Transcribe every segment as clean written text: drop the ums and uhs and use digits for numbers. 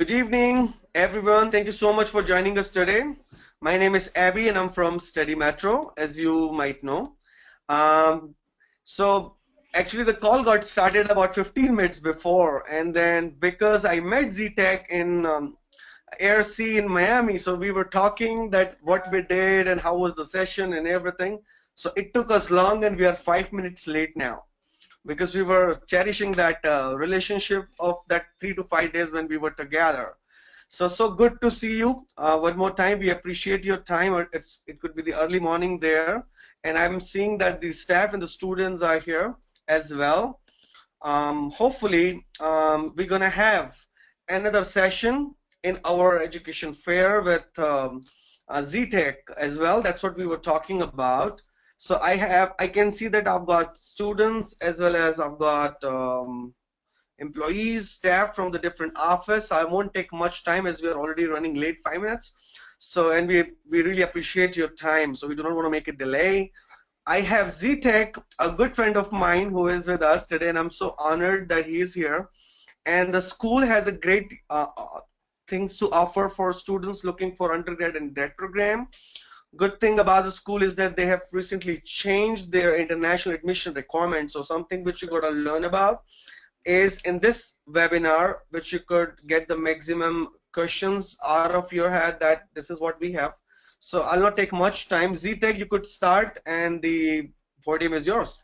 Good evening, everyone. Thank you so much for joining us today. My name is Abby, and I'm from Study Metro, as you might know. Um, so, actually, the call got started about 15 minutes before, and then because I met ZTech in ARC in Miami, so we were talking that what we did and how was the session and everything. So it took us long, and we are 5 minutes late now because we were cherishing that relationship of that 3 to 5 days when we were together. So good to see you one more time. We appreciate your time. It could be the early morning there, and I'm seeing that the staff and the students are here as well. Hopefully, we're gonna have another session in our education fair with ZTech as well. That's what we were talking about. So I can see that I've got students as well as I've got employees, staff from the different office. I won't take much time as we are already running late 5 minutes. So, and we really appreciate your time. So we do not want to make a delay. I have ZTech, a good friend of mine who is with us today, and I'm so honored that he is here. And the school has a great things to offer for students looking for undergrad and grad program. Good thing about the school is that they have recently changed their international admission requirements. So something which you got to learn about is in this webinar, which you could get the maximum questions out of your head that this is what we have. So I'll not take much time. ZTech, you could start and the podium is yours.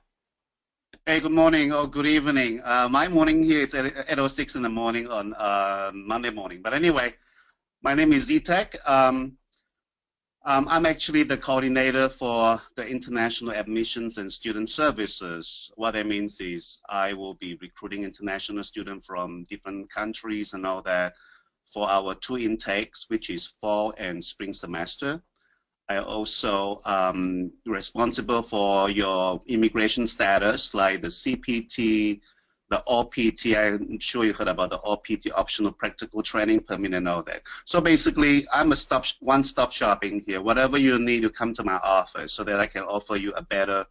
Hey, good morning or good evening. My morning here it's at 8:06 in the morning on Monday morning. But anyway, my name is ZTech. I'm actually the coordinator for the international admissions and student services. What that means is I will be recruiting international students from different countries and all that for our two intakes, which is fall and spring semester. I also responsible for your immigration status, like the CPT, the OPT. I'm sure you heard about the OPT, optional practical training permit and all that. So basically, I'm a one-stop shopping here. Whatever you need, you come to my office so that I can offer you a better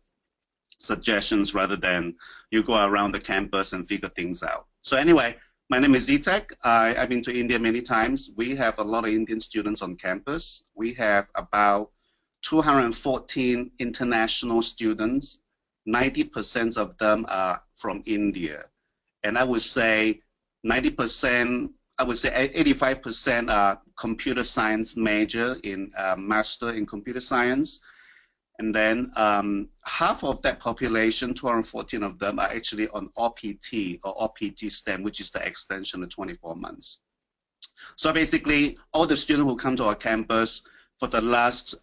suggestions rather than you go around the campus and figure things out. So anyway, my name is ZTech. I've been to India many times. We have a lot of Indian students on campus. We have about 214 international students. 90% of them are from India. And I would say 90%, I would say 85% are computer science major in master in computer science. And then half of that population, 214 of them, are actually on OPT or OPT STEM, which is the extension of 24 months. So basically, all the students who come to our campus for the last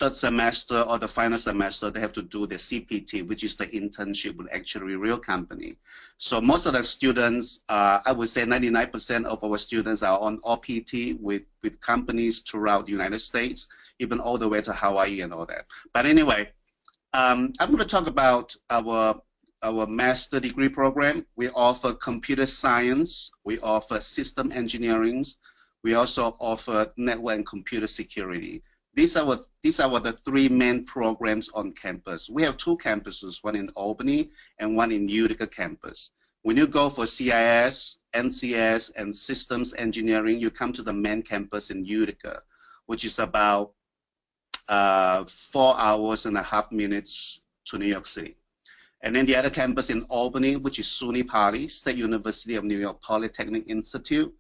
third semester or the final semester, they have to do the CPT, which is the internship with actually real company. So most of the students, I would say 99% of our students are on OPT with companies throughout the United States, even all the way to Hawaii and all that. But anyway, I'm going to talk about our master degree program. We offer computer science, we offer system engineering, we also offer network and computer security. These are the three main programs on campus. We have two campuses, one in Albany and one in Utica campus. When you go for CIS, NCS, and systems engineering, you come to the main campus in Utica, which is about 4.5 hours to New York City. And then the other campus in Albany, which is SUNY Poly, State University of New York Polytechnic Institute,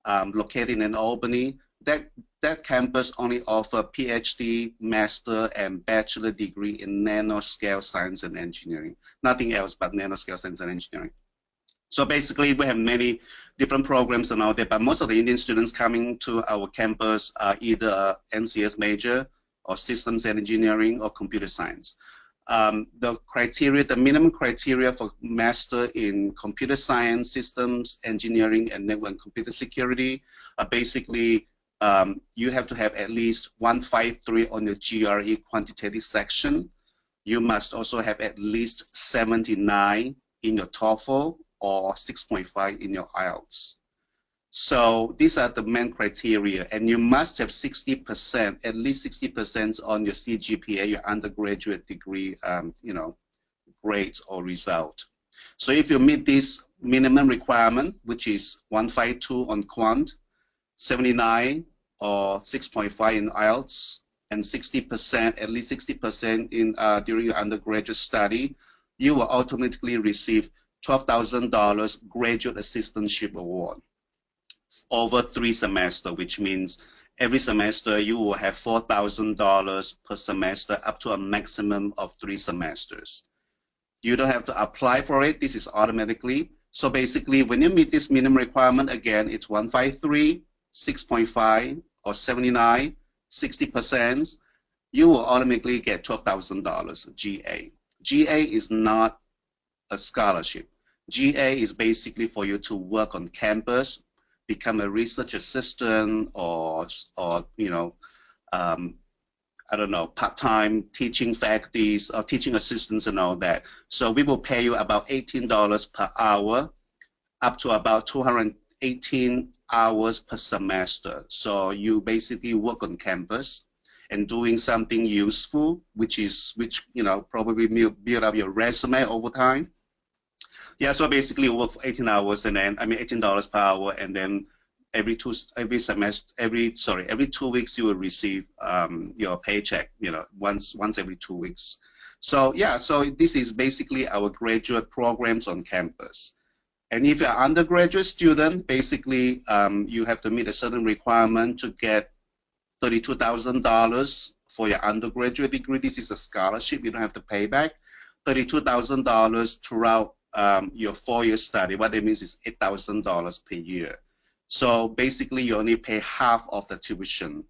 located in Albany. That campus only offers PhD, master, and bachelor degree in nanoscale science and engineering. Nothing else but nanoscale science and engineering. So basically, we have many different programs and all that, but most of the Indian students coming to our campus are either NCS major or systems engineering or computer science. The minimum criteria for master in computer science, systems engineering, and network and computer security are basically you have to have at least 153 on your GRE quantitative section. You must also have at least 79 in your TOEFL or 6.5 in your IELTS. So these are the main criteria, and you must have 60%, at least 60% on your CGPA, your undergraduate degree, grades or result. So if you meet this minimum requirement, which is 152 on quant, 79 or 6.5 in IELTS, and 60%, at least 60% in during your undergraduate study, you will automatically receive $12,000 graduate assistantship award over 3 semesters, which means every semester you will have $4,000 per semester up to a maximum of 3 semesters. You don't have to apply for it. This is automatically. So basically, when you meet this minimum requirement, again, it's 153, 6.5, or 79, 60%, you will automatically get $12,000 GA. GA is not a scholarship. GA is basically for you to work on campus, become a research assistant, or you know, I don't know, part-time teaching faculties or teaching assistants and all that. So we will pay you about $18 per hour, up to about 218 hours per semester. So you basically work on campus and doing something useful, which you know, probably build up your resume over time. Yeah, so basically you work for 18 hours and then, I mean, $18 per hour, and then every 2 weeks you will receive your paycheck, you know, once every 2 weeks. So yeah, so this is basically our graduate programs on campus. And if you're an undergraduate student, basically you have to meet a certain requirement to get $32,000 for your undergraduate degree. This is a scholarship, you don't have to pay back. $32,000 throughout your 4-year study. What it means is $8,000 per year. So basically, you only pay half of the tuition,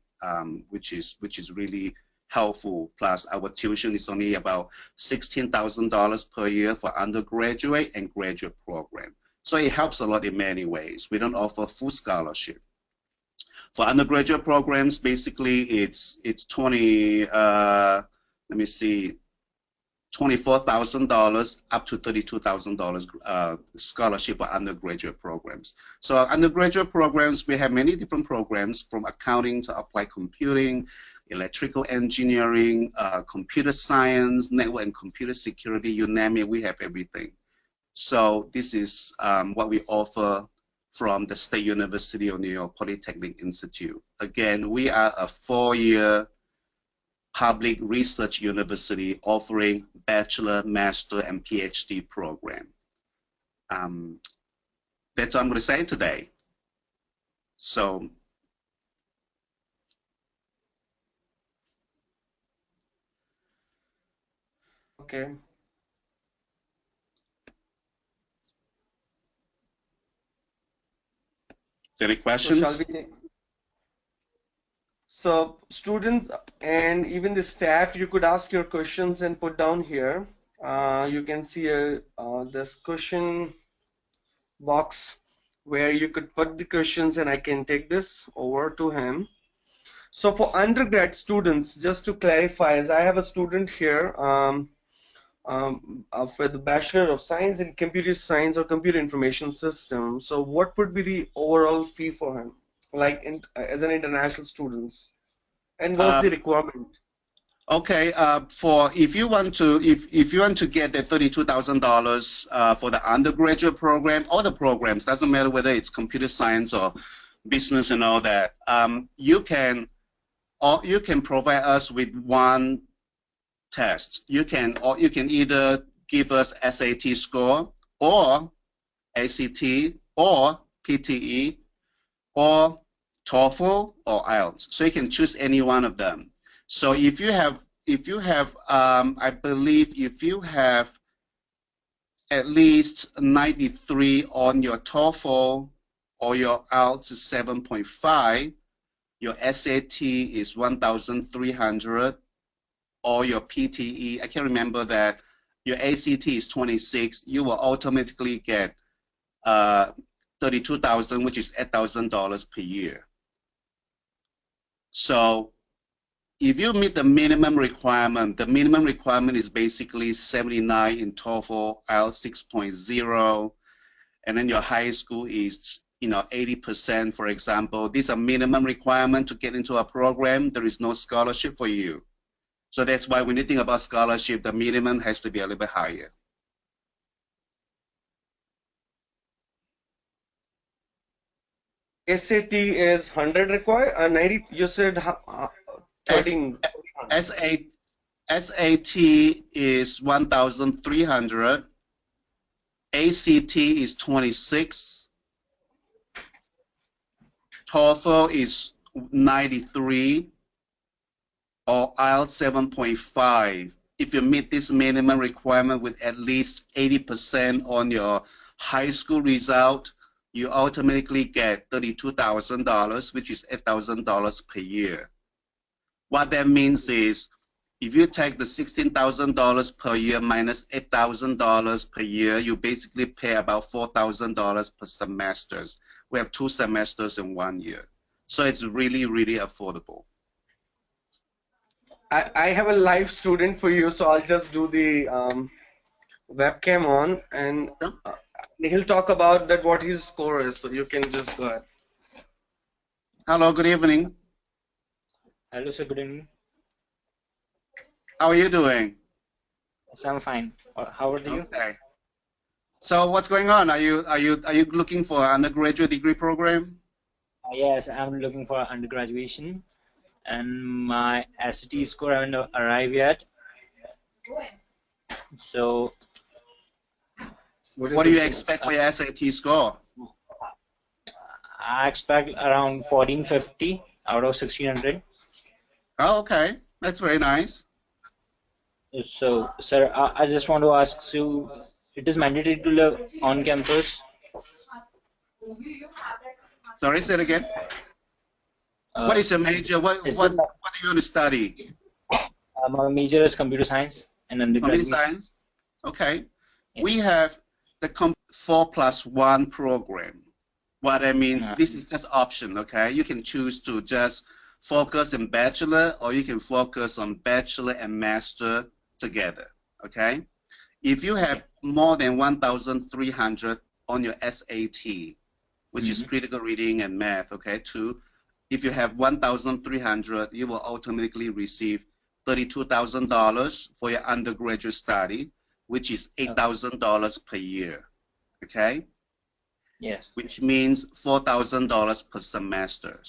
which is really helpful. Plus, our tuition is only about $16,000 per year for undergraduate and graduate program. So it helps a lot in many ways. We don't offer full scholarship. For undergraduate programs, basically it's 20. Let me see. $24,000 up to $32,000 scholarship for undergraduate programs. So undergraduate programs, we have many different programs, from accounting to applied computing, electrical engineering, computer science, network and computer security, you name it, we have everything. So this is what we offer from the State University of New York Polytechnic Institute. Again, we are a 4-year public research university offering bachelor, master, and PhD program. That's what I'm going to say today. So, Okay. any So questions? shall we take? So students and even the staff, you could ask your questions and put down here. You can see this question box where you could put the questions, and I can take this over to him. So for undergrad students, just to clarify, as I have a student here for the Bachelor of Science in Computer Science or Computer Information System, so what would be the overall fee for him, like as an international student, and what's the requirement? Okay, for if you want to get the $32,000 for the undergraduate program, all the programs, doesn't matter whether it's computer science or business and all that, you can provide us with one test. You can either give us SAT score or ACT or PTE or TOEFL or IELTS. So you can choose any one of them. So if you have I believe if you have at least 93 on your TOEFL or your IELTS is 7.5, your SAT is 1,300, or your PTE, I can't remember that, your ACT is 26, you will automatically get 32,000, which is $8,000 per year. So if you meet the minimum requirement is basically 79 in TOEFL, IELTS 6.0, and then your high school is 80%, for example. These are minimum requirement to get into a program. There is no scholarship for you. So that's why when you think about scholarship, the minimum has to be a little bit higher. SAT is 100 required, 90, you said S 13. SAT SAT is 1,300. ACT is 26. TOEFL is 93, or IELTS 7.5. If you meet this minimum requirement with at least 80% on your high school result, you automatically get $32,000, which is $8,000 per year. What that means is, if you take the $16,000 per year minus $8,000 per year, you basically pay about $4,000 per semester. We have 2 semesters in 1 year. So it's really, really affordable. I have a live student for you, so I'll just do the webcam on, and he'll talk about that what his score is. So you can just go ahead. Hello, good evening. Hello, sir. Good evening. How are you doing? Yes, I'm fine. How are you? Okay. So what's going on? Are you looking for an undergraduate degree program? Yes, I'm looking for undergraduation, and my SAT score haven't arrived yet. So, What do you expect for your SAT score? I expect around 1450 out of 1600. Oh, okay. That's very nice. So, sir, I just want to ask you, it is mandatory to live on campus? Sorry, say it again. What is your major? What do you want to study? My major is computer science and undergraduate. Computer science? Okay. Yeah. We have the 4+1 program. What that means, this is just option, okay? You can choose to just focus on bachelor, or you can focus on bachelor and master together, okay? If you have more than 1,300 on your SAT, which is critical reading and math, okay, if you have 1,300, you will automatically receive $32,000 for your undergraduate study, which is $8,000 per year, okay? Yes. Which means $4,000 per semester.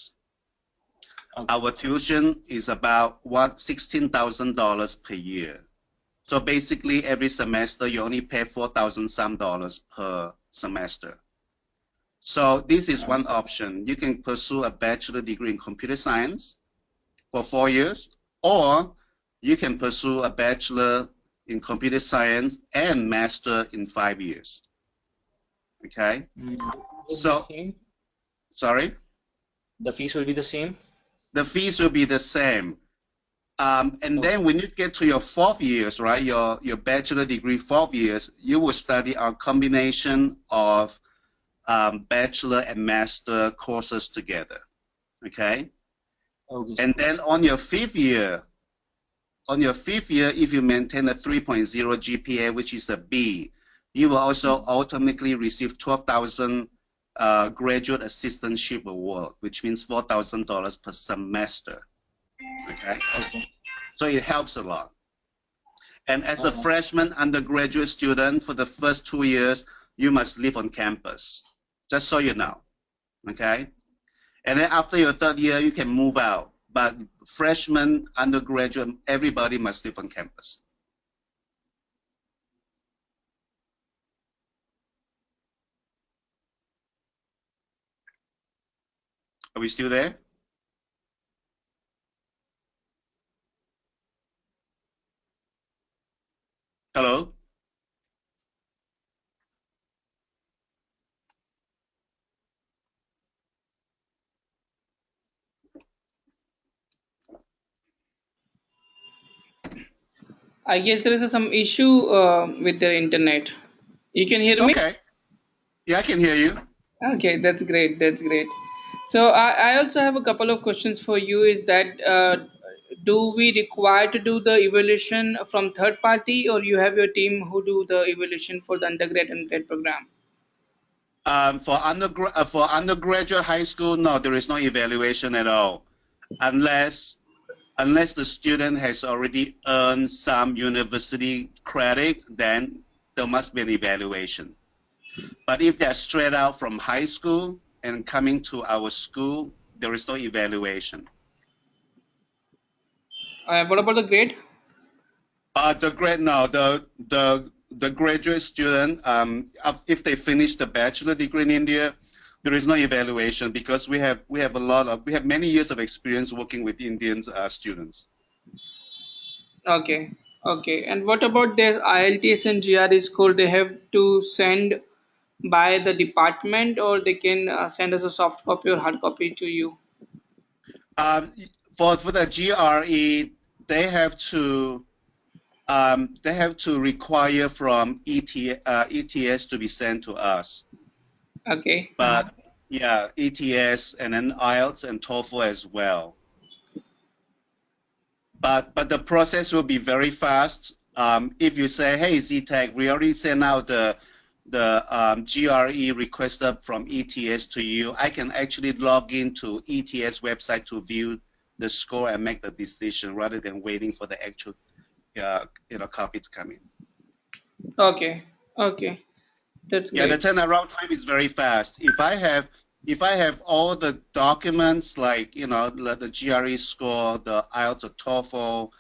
Okay. Our tuition is about $16,000 per year. So basically, every semester you only pay $4,000 some per semester. So this is one option. You can pursue a bachelor degree in computer science for 4 years, or you can pursue a bachelor in computer science and master in 5 years. Okay. So, sorry? The fees will be the same? The fees will be the same. And then when you get to your 4th years, right, your bachelor degree 4th years, you will study a combination of bachelor and master courses together, okay? And then on your 5th year, if you maintain a 3.0 GPA, which is a B, you will also automatically receive 12,000 graduate assistantship award, which means $4,000 per semester, okay? So it helps a lot. And as a freshman undergraduate student, for the first 2 years, you must live on campus, just so you know, okay? And then after your 3rd year, you can move out. But freshman, undergraduate, everybody must live on campus. Are we still there? Hello? I guess there is some issue with the internet. You can hear me? Okay. Yeah, I can hear you. Okay, that's great. That's great. So I also have a couple of questions for you. Is that do we require to do the evaluation from third party, or you have your team who do the evaluation for the undergrad and grad program? For undergraduate high school, no, there is no evaluation at all, unless the student has already earned some university credit, then there must be an evaluation. But if they're straight out from high school, and coming to our school, there is no evaluation. What about the grade? The grade now, the graduate student, if they finish the bachelor degree in India, there is no evaluation because we have many years of experience working with Indian students. Okay, okay. And what about their IELTS and GRE score? They have to send by the department, or they can send us a soft copy or hard copy to you. Um, for the GRE, they have to require from ETS to be sent to us. Okay. But yeah, ETS and then IELTS and TOEFL as well. But the process will be very fast. If you say, hey, ZTech, we already sent out the GRE requested from ETS to you, I can actually log into ETS website to view the score and make the decision rather than waiting for the actual copy to come in. Okay. Okay. That's Yeah, the great. turnaround time is very fast. If I have all the documents like the GRE score, the IELTS or TOEFL,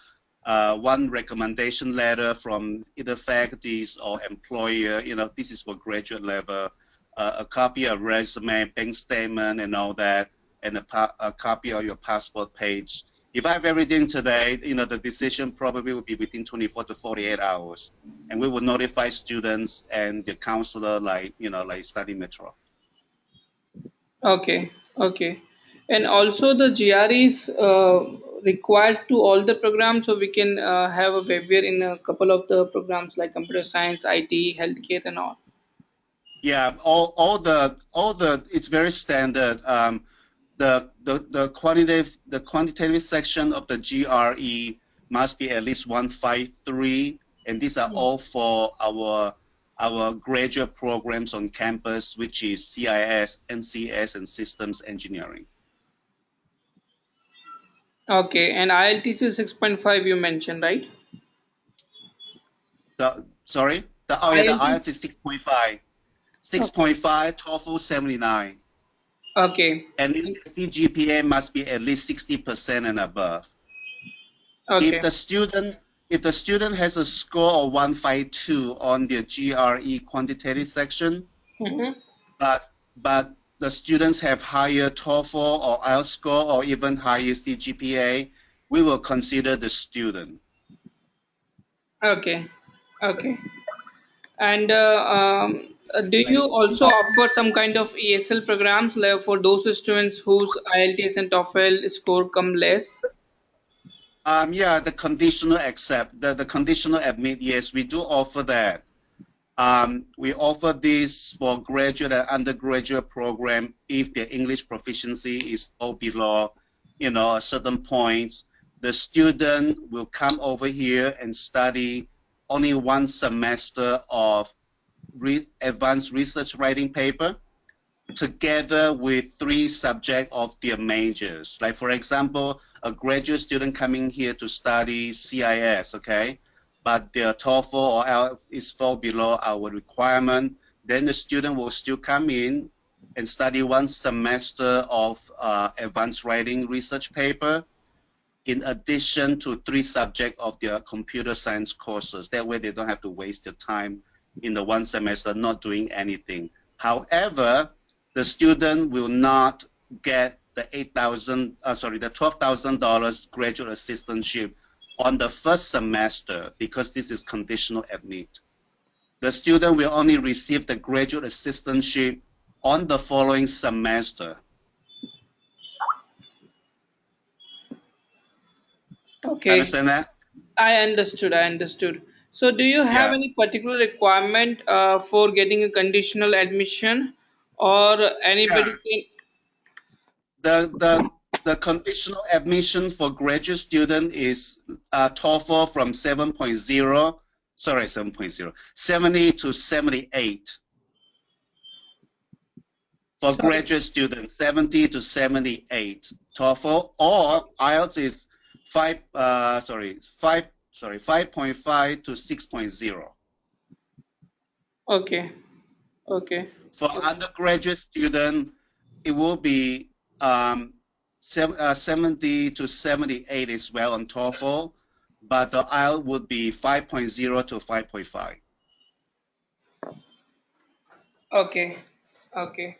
one recommendation letter from either faculties or employer, this is for graduate level, a copy of resume, bank statement, and all that, and a copy of your passport page. If I have everything today, the decision probably will be within 24 to 48 hours, and we will notify students and the counselor like Study Metro. Okay. Okay. And also the GRE is required to all the programs, so we can have a waiver in a couple of the programs like computer science, IT, healthcare, and all. Yeah, all the it's very standard. The quantitative section of the GRE must be at least 153, and these are all for our graduate programs on campus, which is CIS, NCS, and systems engineering. Okay. And IELTS is 6.5 you mentioned, right? The IELTS. IELTS is 6.5, 6.5, TOEFL 79. Okay. And the CGPA must be at least 60% and above. Okay. If the student has a score of 152 on the GRE quantitative section, Mm-hmm. but the students have higher TOEFL or IELTS score or even higher CGPA, we will consider the student. Okay. Okay. And do you also offer some kind of ESL programs like for those students whose IELTS and TOEFL score come less? Yeah, the conditional accept, the conditional admit, yes, we do offer that. We offer this for graduate and undergraduate program if their English proficiency is all below, a certain point. The student will come over here and study only one semester of advanced research writing paper together with 3 subjects of their majors. Like for example, a graduate student coming here to study CIS, okay? But their TOEFL or IELTS is fall below our requirement, then the student will still come in and study 1 semester of advanced writing research paper in addition to 3 subjects of their computer science courses. That way they don't have to waste their time in the 1 semester not doing anything. However, the student will not get the $12,000 graduate assistantship on the first semester because this is conditional admit. The student will only receive the graduate assistantship on the following semester. Okay. Understand that? I understood. I understood. So, do you have Yeah. any particular requirement for getting a conditional admission, or anybody Yeah. can? The conditional admission for graduate student is TOEFL from 70 to 78. For Sorry. graduate students, 70 to 78 TOEFL, or IELTS is 5.5 to 6.0. Okay. Okay. For undergraduate student, it will be 70 to 78 as well on TOEFL, but the IELTS would be 5.0 to 5.5. Okay, okay.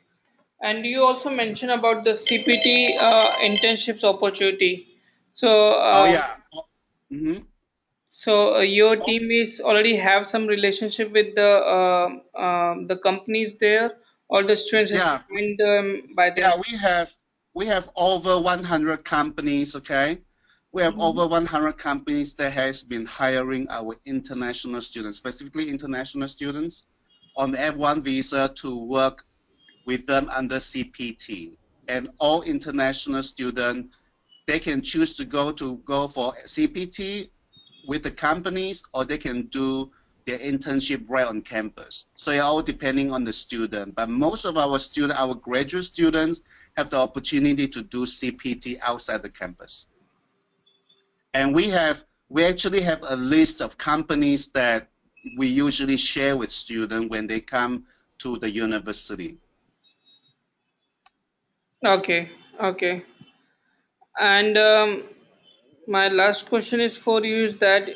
And you also mentioned about the CPT internships opportunity. So, Oh yeah. Mm-hmm. your team is already have some relationship with the companies there, or the students has to Yeah, find them by yeah, them. we have over 100 companies, okay? We have Mhm. over 100 companies that has been hiring our international students, specifically international students on the F1 visa to work with them under CPT. And all international students, they can choose to go for CPT with the companies, or they can do their internship right on campus. So it all depending on the student. But most of our students, our graduate students, have the opportunity to do CPT outside the campus. And we actually have a list of companies that we usually share with students when they come to the university. Okay, okay. And my last question is for you is that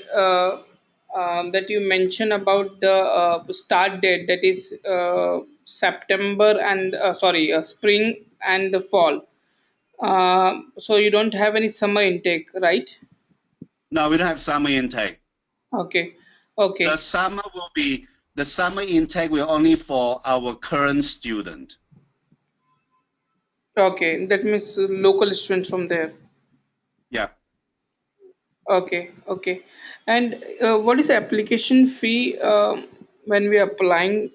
that you mentioned about the start date, that is September and sorry, spring and the fall. So you don't have any summer intake, right? No, we don't have summer intake. Okay, The okay, summer will be the summer intake will only for our current student. okay. That means local students from there. Yeah. Okay, okay. And what is the application fee when we are applying?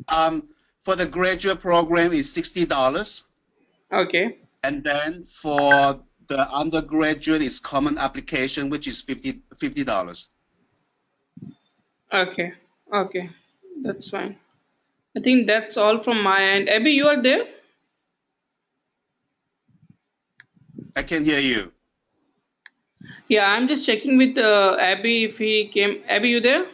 For the graduate program is $60, Okay, and then for the undergraduate is common application, which is $50. okay, okay. That's fine. I think that's all from my end. Abby, you are there? I can hear you. Yeah, I'm just checking with Abby if he came. Abby, you there?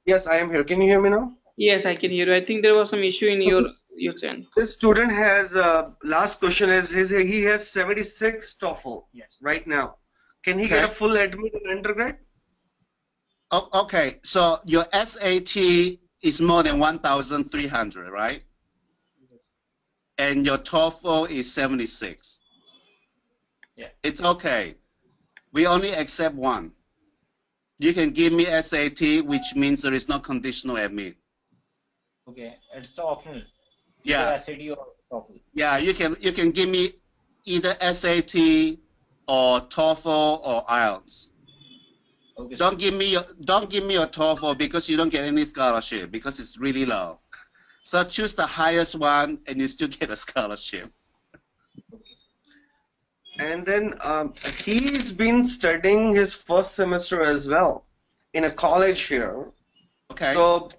Yes, I am here. Can you hear me now? Yes, I can hear you. I think there was some issue in So your end. this student has last question is he has 76 TOEFL right now. Can he get a Okay. full admit in undergrad? Okay. So your SAT is more than 1,300, right? And your TOEFL is 76. Yeah. It's okay. We only accept one. You can give me SAT, which means there is no conditional admit. Okay, it's the optional. Yeah. Either SAT or TOEFL. Yeah, you can give me either SAT or TOEFL or IELTS. Okay, Don't give me your TOEFL because you don't get any scholarship because it's really low. So choose the highest one and you still get a scholarship. And then he's been studying his first semester as well in a college here. Okay. So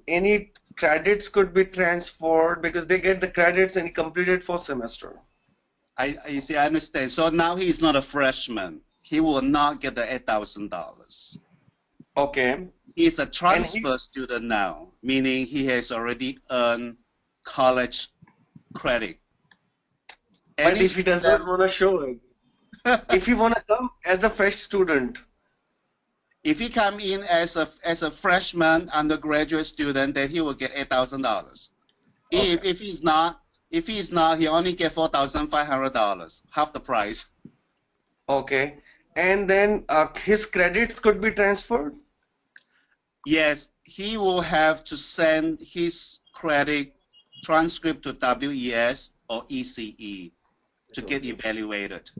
any credits could be transferred because they get the credits and he completed first semester. You see, I understand. So now he's not a freshman. He will not get the $8,000. Okay. He's a transfer student now, meaning he has already earned college credit. But if he does not want to show it, if he want to come as a fresh student, if he come in as a freshman undergraduate student, then he will get $8,000. Okay. If he's not, he only get $4,500, half the price. Okay. And then his credits could be transferred? Yes, he will have to send his credit transcript to WES or ECE to get evaluated.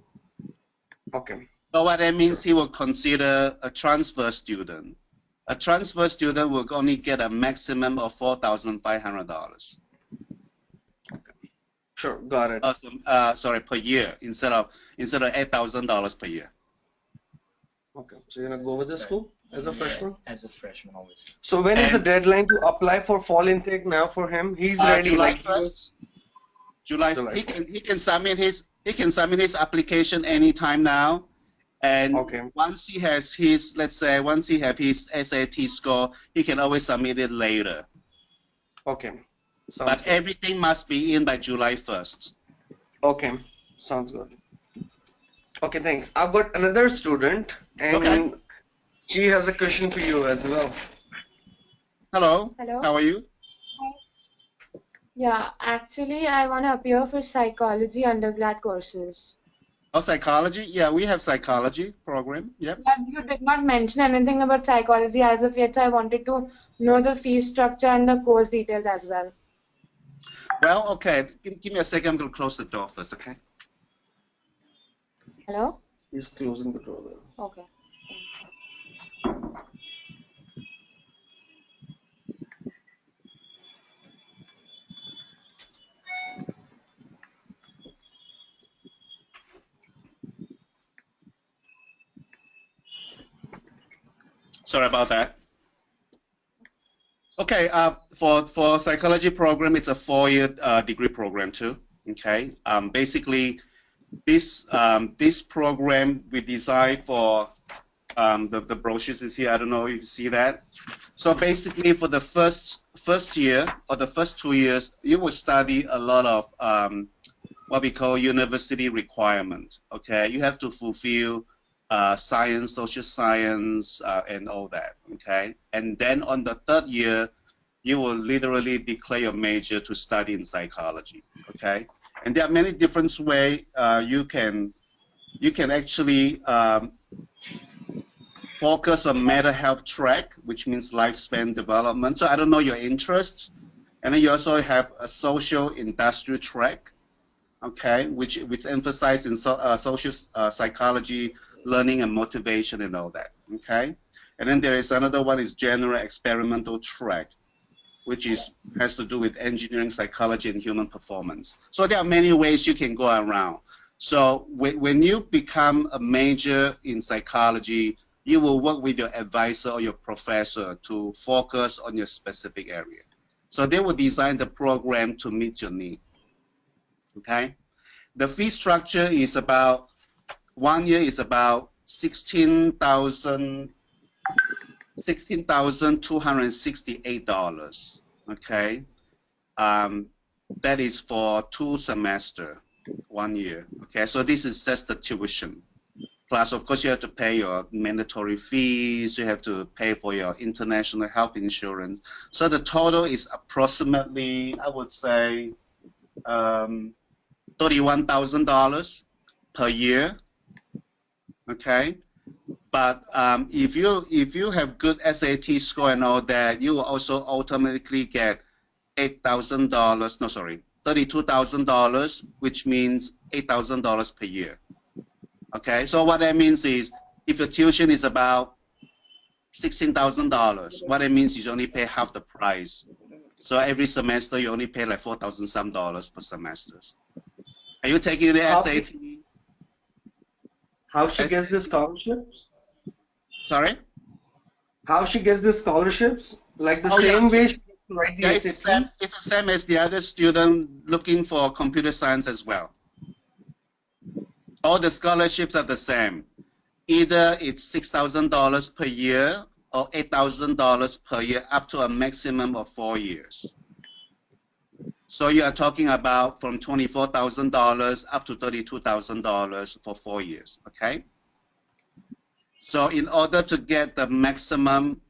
Okay. So what that means, he will consider a transfer student. A transfer student will only get a maximum of $4,500. Sure, got it. Sorry, per year instead of $8,000 per year. Okay, so you're gonna go with this school as a freshman? As a freshman, obviously. So when is the deadline to apply for fall intake now for him? He's ready. July like 1st. July. July He can submit his application anytime now, and Okay. once he has his, let's say, once he have his SAT score, he can always submit it later. Okay. Sounds But good. everything must be in by July 1st. Okay, sounds good. Okay, thanks. I've got another student, Okay. and she has a question for you as well. Hello. Hello. How are you? Yeah, actually, I want to appear for psychology undergrad courses. Oh, psychology? Yeah, we have psychology program. Yep. But you did not mention anything about psychology as of yet, so I wanted to know the fee structure and the course details as well. Well, okay. Give me a second. I'm going to close the door first, okay? Hello? He's closing the door there. Okay. Sorry about that. Okay, for psychology program, it's a 4-year degree program too. Okay, basically, this program we designed for the brochures is here. I don't know if you see that. So basically, for the first year or the first 2 years, you will study a lot of what we call university requirement. Okay, you have to fulfill science, social science, and all that. Okay, and then on the 3rd year, you will literally declare your major to study in psychology. Okay, and there are many different ways you can actually focus on mental health track, which means lifespan development. So I don't know your interests, and then you also have a social industrial track. Okay, which emphasizes in social psychology, learning and motivation and all that. Okay, and then there is another one is general experimental track, which has to do with engineering, psychology, and human performance. So there are many ways you can go around. So when you become a major in psychology, you will work with your advisor or your professor to focus on your specific area. So they will design the program to meet your need. Okay, the fee structure is about 1 year is about $16,268. Okay, that is for 2 semesters, 1 year. Okay, so this is just the tuition. Plus, of course, you have to pay your mandatory fees. You have to pay for your international health insurance. So the total is approximately, I would say, $31,000 per year. Okay, but if you have good SAT score and all that, you will also automatically get $8,000. No, sorry, $32,000, which means $8,000 per year. Okay, so what that means is if your tuition is about $16,000, what it means is you only pay half the price. So every semester you only pay like $4,000 some per semester. Are you taking the SAT? How she gets the scholarships? Sorry? How she gets the scholarships? Like the Oh, yeah. same way she gets to write the Yeah, it's the SAT? same as the other student looking for computer science as well. All the scholarships are the same. Either it's $6,000 per year or $8,000 per year up to a maximum of 4 years. So you are talking about from $24,000 up to $32,000 for 4 years, okay? So in order to get the maximum,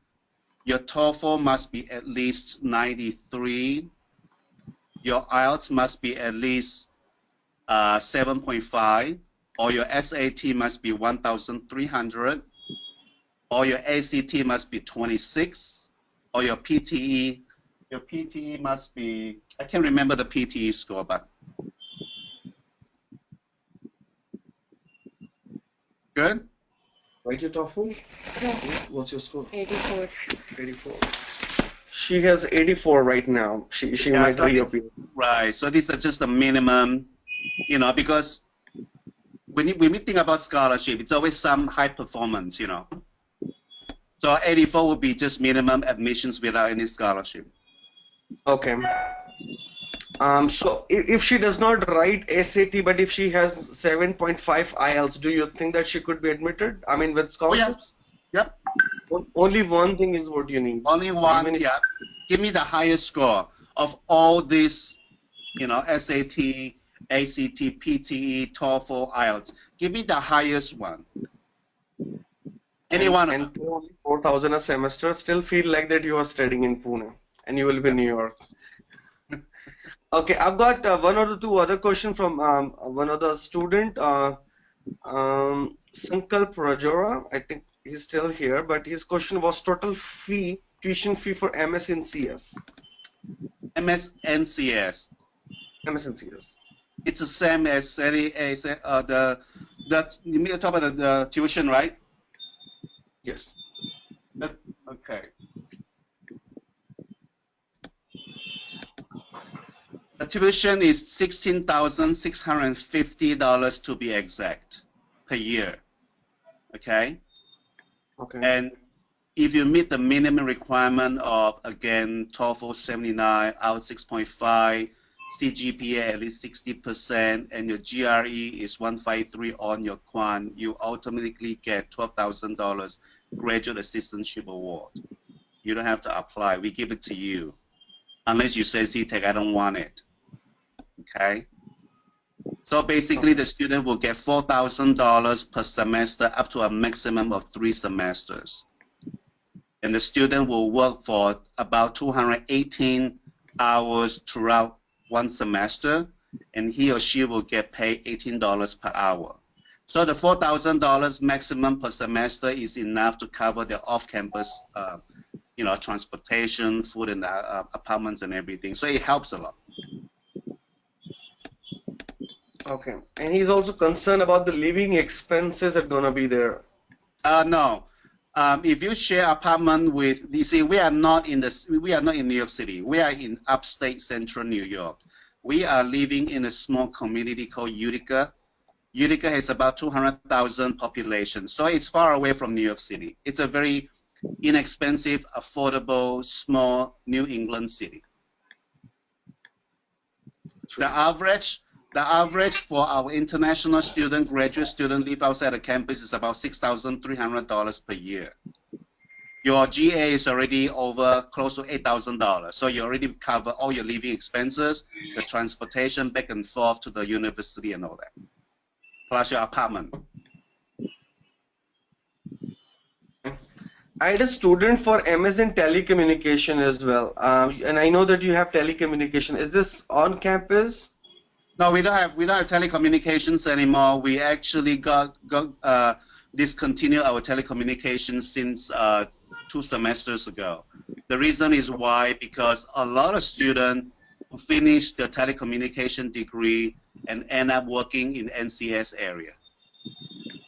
your TOEFL must be at least 93. Your IELTS must be at least 7.5, or your SAT must be 1,300, or your ACT must be 26, or your PTE must be, I can't remember the PTE score, but good? Write your TOEFL? Yeah. What's your score? 84. 84. She has 84 right now. She Yeah, might so reappear. Right, so these are just the minimum, you know, because when we think about scholarship, it's always some high performance, you know. So 84 would be just minimum admissions without any scholarship. Okay. So if she does not write SAT, but if she has 7.5 IELTS, do you think that she could be admitted? I mean, with scholarships? Yep, Only one thing is what you need. only one, Even if- yeah. Give me the highest score. of all these, you know, SAT, ACT, PTE, TOEFL, IELTS, give me the highest one. Any one of them. And only 4,000 a semester, still feel like that you are studying in Pune and you will be in New York. Okay, I've got one or two other questions from one of the student, Sankalp Rajora. I think he's still here, but his question was total fee, tuition fee for MS in CS. MSNCS. MS in CS. It's the same as any as you mean talk about the tuition, right? Yes. Okay. The tuition is $16,650 to be exact per year. Okay. Okay. And if you meet the minimum requirement of, again, TOEFL 79, IELTS 6.5, CGPA at least 60%, and your GRE is 153 on your quant, you automatically get $12,000 graduate assistantship award. You don't have to apply. We give it to you. Unless you say, CTEC, I don't want it. Okay? So basically, the student will get $4,000 per semester up to a maximum of 3 semesters. And the student will work for about 218 hours throughout one semester, and he or she will get paid $18 per hour. So the $4,000 maximum per semester is enough to cover the off-campus, you know, transportation, food, and apartments and everything. So it helps a lot. Okay. And he's also concerned about the living expenses are gonna be there. No. If you share apartment with, you see, we are not in New York City. We are in upstate central New York. We are living in a small community called Utica. Utica has about 200,000 population, so it's far away from New York City. It's a very inexpensive, affordable, small New England city. The average for our international student, graduate student live outside the campus is about $6,300 per year. Your GA is already over close to $8,000, so you already cover all your living expenses, the transportation back and forth to the university and all that, plus your apartment. I had a student for MS in telecommunication as well, and I know that you have telecommunication. Is this on campus? No, we don't have telecommunications anymore. We actually discontinued our telecommunications since 2 semesters ago. The reason is why, because a lot of students who finish the telecommunication degree and end up working in NCS area.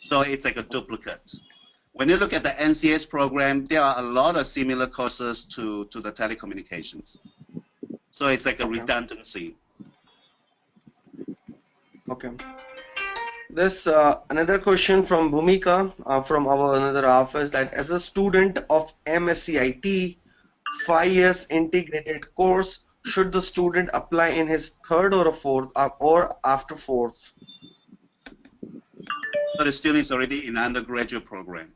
So it's like a duplicate. When you look at the NCS program, there are a lot of similar courses to the telecommunications. So it's like a redundancy. Okay. This another question from Bhumika from our another office, that as a student of MSCIT 5 years integrated course, should the student apply in his 3rd or a 4th or after 4th? So the student is already in undergraduate program.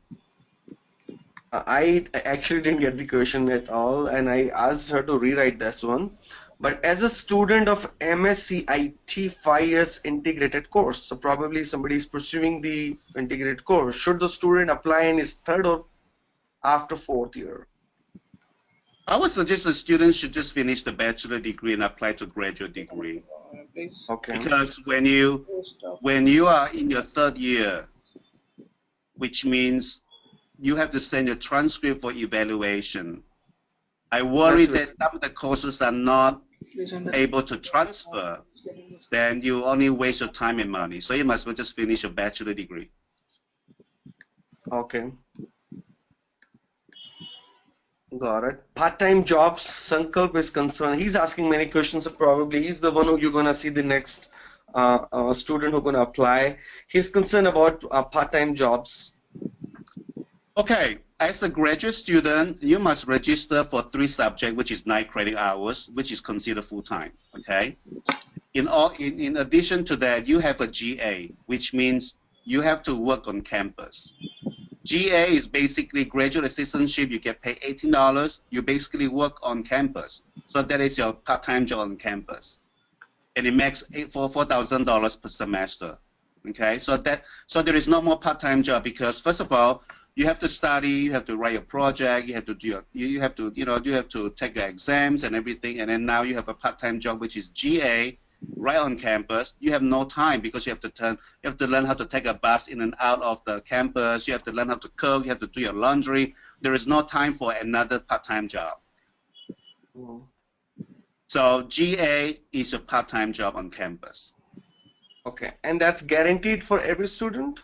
I actually didn't get the question at all, and I asked her to rewrite this one. But as a student of MSCIT 5 years integrated course, so probably somebody is pursuing the integrated course, should the student apply in his 3rd or after 4th year? I would suggest the student should just finish the bachelor degree and apply to graduate degree. Okay. Because when you are in your 3rd year, which means you have to send your transcript for evaluation. I worry that some of the courses are not able to transfer, then you only waste your time and money. So you must well just finish your bachelor degree. Okay. Got it. Part-time jobs, Sankalp is concerned. He's asking many questions, so probably he's the one who you're gonna see the next student who's gonna apply. He's concerned about part-time jobs. Okay, as a graduate student, you must register for 3 subjects, which is 9 credit hours, which is considered full-time. Okay. In addition to that, you have a GA, which means you have to work on campus. GA is basically graduate assistantship. You get paid $18. You basically work on campus. So that is your part-time job on campus, and it makes $4,000 per semester. Okay, so there is no more part-time job because first of all, you have to study, you have to write your project, you have to do you have to take your exams and everything, and then now you have a part-time job which is GA right on campus. You have no time because you have to learn how to take a bus in and out of the campus. You have to learn how to cook. You have to do your laundry. There is no time for another part-time job. Mm. So GA is a part-time job on campus. Okay, and that's guaranteed for every student?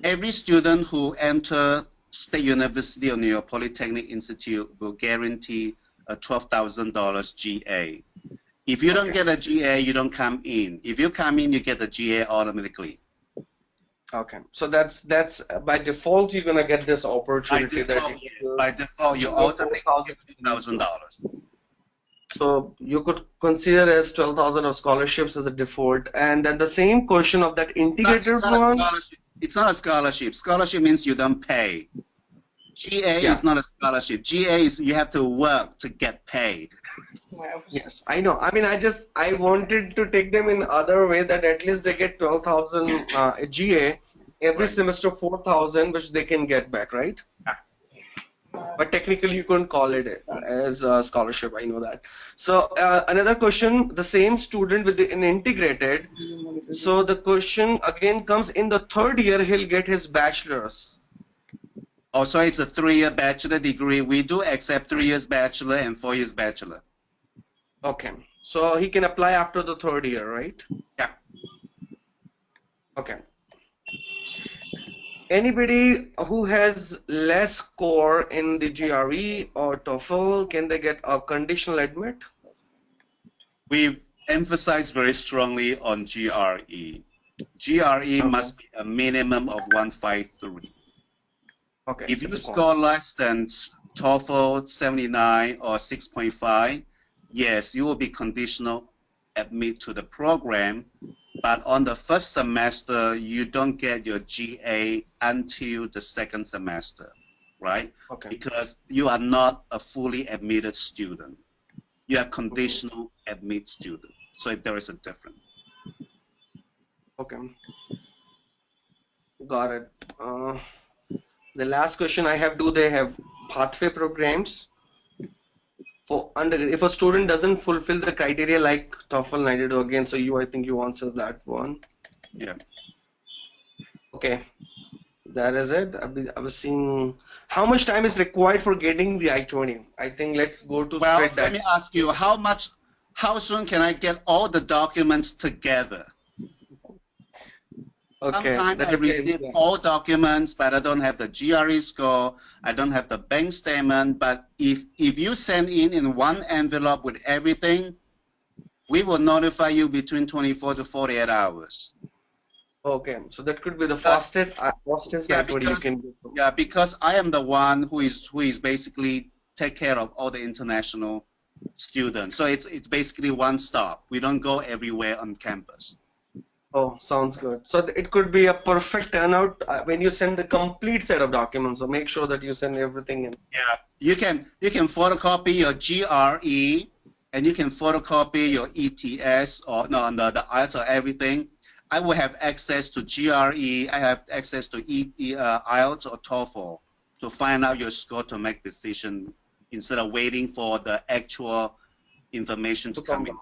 Every student who enter State University or New York Polytechnic Institute will guarantee a $12,000 GA. If you don't get a GA, you don't come in. If you come in, you get the GA automatically. Okay, so that's by default you're gonna get this opportunity. By default, you automatically get $2,000. So you could consider as 12,000 of scholarships as a default, and then the same question of that integrated one. It's not a scholarship. Scholarship means you don't pay. GA is not a scholarship. GA is you have to work to get paid. Yes, I know. I mean, I wanted to take them in other way that at least they get 12,000 GA every semester, 4,000, which they can get back, right? But technically, you couldn't call it as a scholarship. I know that. So another question: the same student with an integrated. So the question again comes in the third year. He'll get his bachelor's. Also, it's a 3-year bachelor degree. We do accept 3 years bachelor and 4 years bachelor. Okay, so he can apply after the third year, right? Yeah. Okay. Anybody who has less score in the GRE or TOEFL, can they get a conditional admit? We emphasize very strongly on GRE. GRE must be a minimum of 153. Okay. If you score less than TOEFL 79 or 6.5, yes, you will be conditional admit to the program. But on the first semester, you don't get your GA until the second semester, right? Okay. Because you are not a fully admitted student. You are conditional admit student. So there is a difference. Okay. Got it. The last question I have: do they have pathway programs for if a student doesn't fulfill the criteria like TOEFL 92 again? So I think you answered that one. Yeah. Okay, that is it. I was seeing how much time is required for getting the I-20. I think let's go to straight that. Let me ask you, how soon can I get all the documents together? Okay. Sometimes I receive all documents, but I don't have the GRE score. I don't have the bank statement. But if you send in one envelope with everything, we will notify you between 24 to 48 hours. Okay, so that could be the fastest I-20 you can do. Yeah, because I am the one who is basically take care of all the international students. So it's basically one stop. We don't go everywhere on campus. Oh, sounds good. So it could be a perfect turnout when you send the complete set of documents. So make sure that you send everything in. Yeah, you can photocopy your GRE and you can photocopy your ETS or the IELTS or everything. I will have access to GRE. I have access to IELTS or TOEFL to find out your score to make decision instead of waiting for the actual information to come in.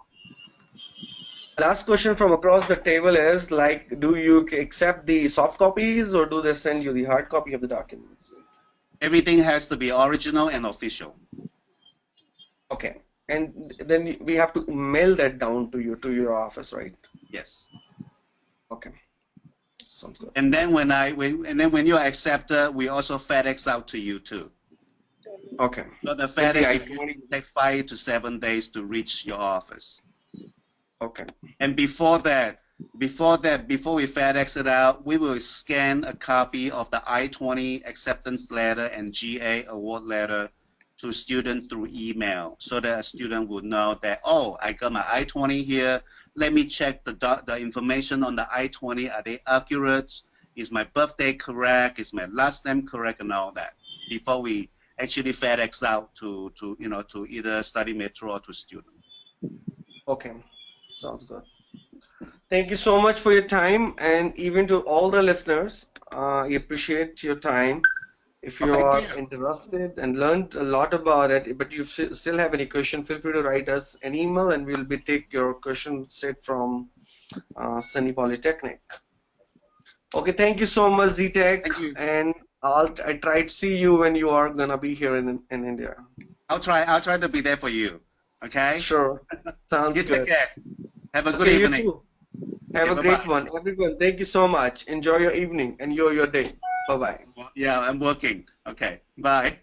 Last question from across the table is like, do you accept the soft copies or do they send you the hard copy of the documents? Everything has to be original and official. Okay, and then we have to mail that down to you, to your office, right? Yes. Okay, sounds good. And then when you are accepted, we also FedEx out to you too. Okay. So the FedEx will take 5 to 7 days to reach your office. Okay. And before we FedEx it out, we will scan a copy of the I-20 acceptance letter and GA award letter to students through email, so that a student would know that, oh, I got my I-20 here. Let me check the information on the I-20. Are they accurate? Is my birthday correct? Is my last name correct? And all that before we actually FedEx out to to either study metro or to student. Okay, sounds good. Thank you so much for your time, and even to all the listeners, I appreciate your time. If you Thank are you. interested and learned a lot about it, but you still have any question, feel free to write us an email, and we'll be take your question straight from Sunny Polytechnic. Okay, thank you so much, ZTech, Thank you. and I try to see you when you are gonna be here in India. I'll try to be there for you. Okay. Sure, sounds You take good. care. Have a good Okay, you evening. too. Have Okay, a great bye-bye. one, everyone. Thank you so much. Enjoy your evening and your day. Bye bye. Yeah, I'm working. Okay. Bye.